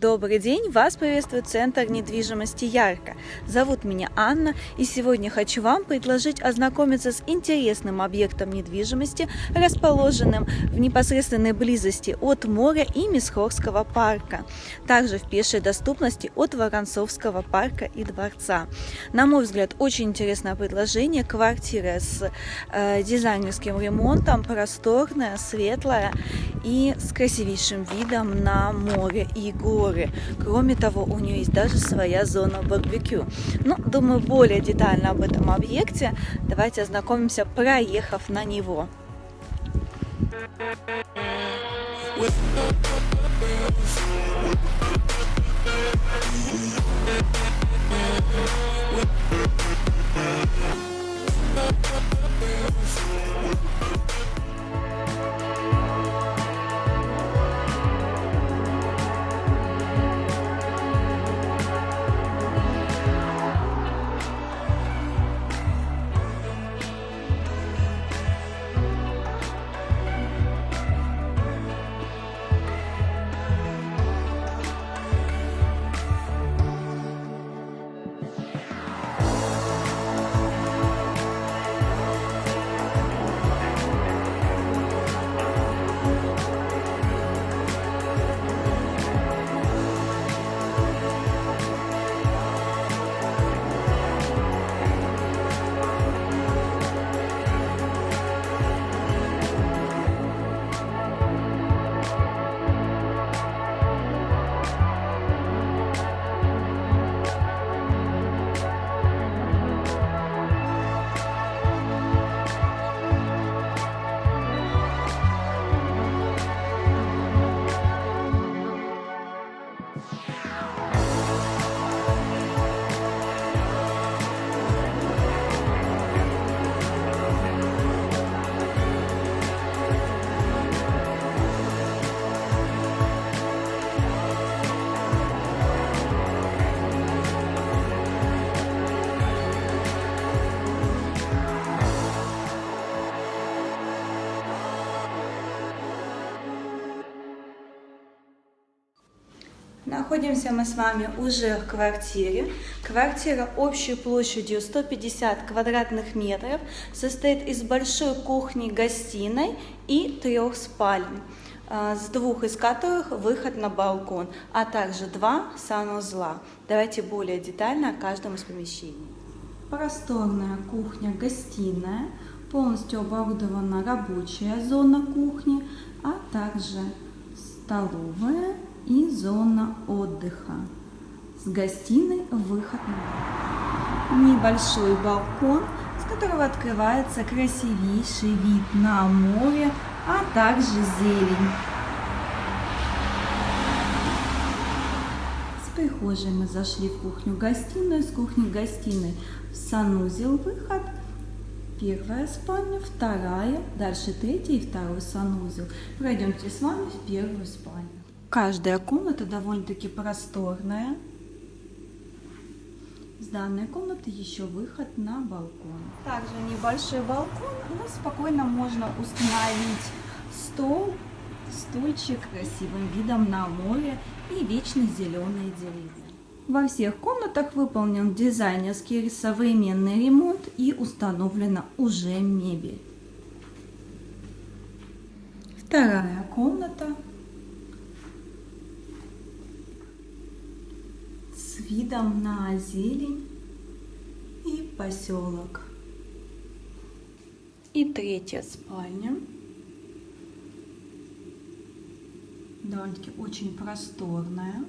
Добрый день! Вас приветствует Центр недвижимости Ярко. Зовут меня Анна, и сегодня хочу вам предложить ознакомиться с интересным объектом недвижимости, расположенным в непосредственной близости от моря и Мисхорского парка, также в пешей доступности от Воронцовского парка и дворца. На мой взгляд, очень интересное предложение. Квартира с дизайнерским ремонтом, просторная, светлая и с красивейшим видом на море и горы. Кроме того, у нее есть даже своя зона барбекю. Но, думаю, более детально об этом объекте давайте ознакомимся, проехав на него. Находимся мы с вами уже в квартире. Квартира общей площадью 150 квадратных метров состоит из большой кухни-гостиной и 3 спален, с 2 из которых выход на балкон, а также 2 санузла. Давайте более детально о каждом из помещений. Просторная кухня-гостиная, полностью оборудована рабочая зона кухни, а также столовая и зона отдыха. С гостиной выход на небольшой балкон, с которого открывается красивейший вид на море, а также зелень. С прихожей мы зашли в кухню-гостиную, с кухни-гостиной в санузел выход. 1 спальня, 2, дальше 3 и 2 санузел. Пройдемте с вами в 1 спальню. Каждая комната довольно-таки просторная. С данной комнаты еще выход на балкон. Также небольшой балкон, но спокойно можно установить стол, стульчик с красивым видом на море и вечно зеленые деревья. Во всех комнатах выполнен дизайнерский современный ремонт и установлена уже мебель. 2 комната с видом на зелень и поселок. И 3 спальня. Довольно-таки очень просторная.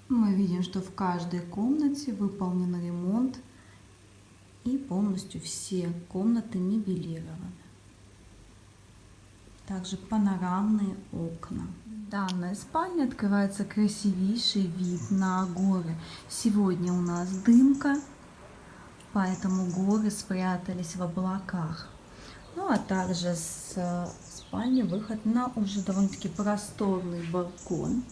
Мы видим, что в каждой комнате выполнен ремонт и полностью все комнаты мебелированы. Также панорамные окна. В данной спальне открывается красивейший вид на горы. Сегодня у нас дымка, поэтому горы спрятались в облаках. Ну а также с спальни выход на уже довольно-таки просторный балкон.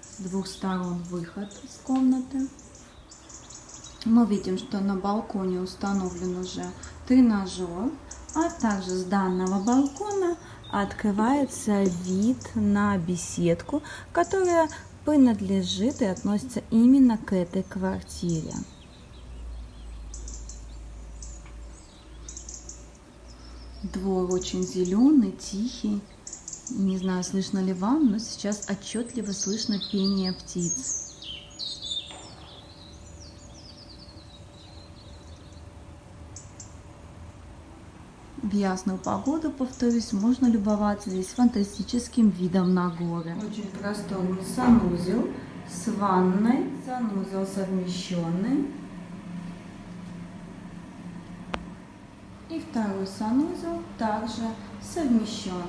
С 2 сторон выход из комнаты. Мы видим, что на балконе установлен уже тренажер, а также с данного балкона открывается вид на беседку, которая принадлежит и относится именно к этой квартире. Двор очень зеленый, тихий. Не знаю, слышно ли вам, но сейчас отчетливо слышно пение птиц. В ясную погоду, повторюсь, можно любоваться здесь фантастическим видом на горы. Очень просторный санузел с ванной, санузел совмещенный. И второй санузел также совмещен,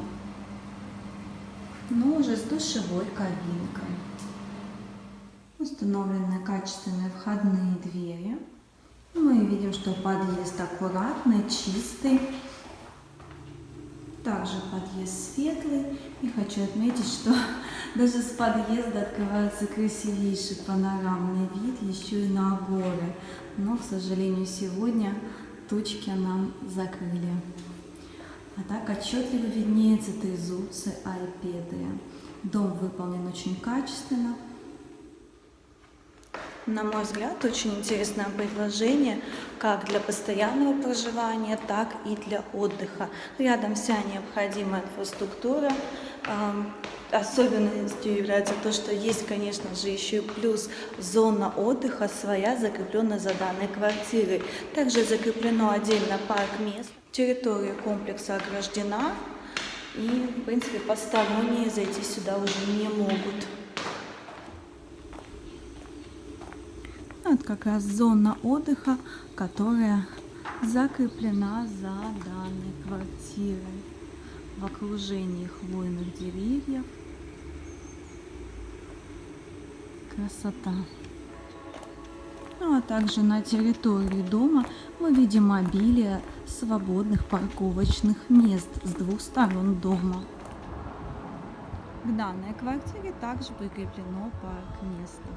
но уже с душевой кабинкой. Установлены качественные входные двери. Мы видим, что подъезд аккуратный, чистый. Также подъезд светлый. И хочу отметить, что даже с подъезда открывается красивейший панорамный вид еще и на горы. Но, к сожалению, сегодня тучки нам закрыли. А так отчетливо виднеется трезубцы Айпедрия. Дом выполнен очень качественно. На мой взгляд, очень интересное предложение как для постоянного проживания, так и для отдыха. Рядом вся необходимая инфраструктура. Особенностью является то, что есть, конечно же, еще и плюс зона отдыха своя, закрепленная за данной квартирой. Также закреплено отдельно парк мест. Территория комплекса ограждена, и, в принципе, посторонние зайти сюда уже не могут. Вот как раз зона отдыха, которая закреплена за данной квартирой в окружении хвойных деревьев. Красота. Ну, а также на территории дома мы видим обилие свободных парковочных мест с двух сторон дома. К данной квартире также прикреплено парк-место.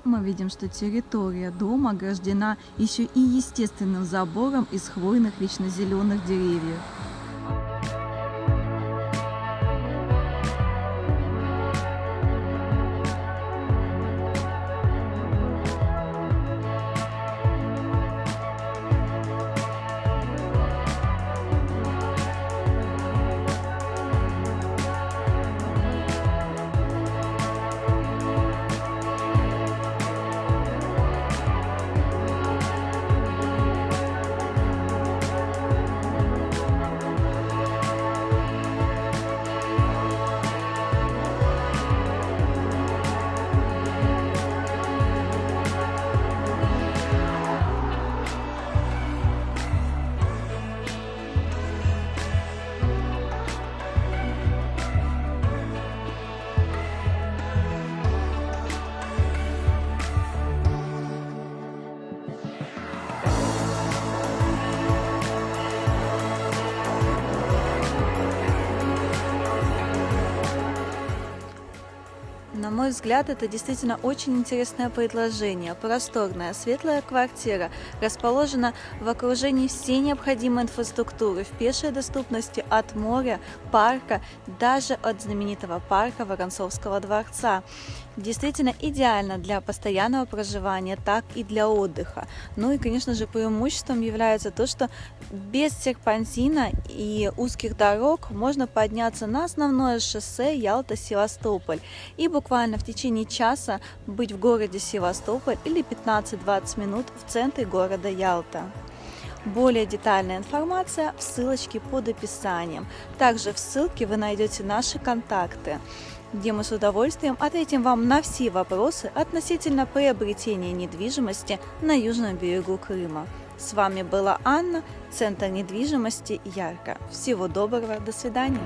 Мы видим, что территория дома ограждена еще и естественным забором из хвойных вечно зеленых деревьев. На мой взгляд, это действительно очень интересное предложение. Просторная, светлая квартира расположена в окружении всей необходимой инфраструктуры, в пешей доступности от моря, парка, даже от знаменитого парка Воронцовского дворца. Действительно идеально для постоянного проживания, так и для отдыха. Ну и, конечно же, преимуществом является то, что без серпантина и узких дорог можно подняться на основное шоссе Ялта-Севастополь и буквально в течение часа быть в городе Севастополь или 15-20 минут в центре города Ялта. Более детальная информация в ссылочке под описанием. Также в ссылке вы найдете наши контакты, где мы с удовольствием ответим вам на все вопросы относительно приобретения недвижимости на южном берегу Крыма. С вами была Анна, Центр недвижимости Ярко. Всего доброго, до свидания.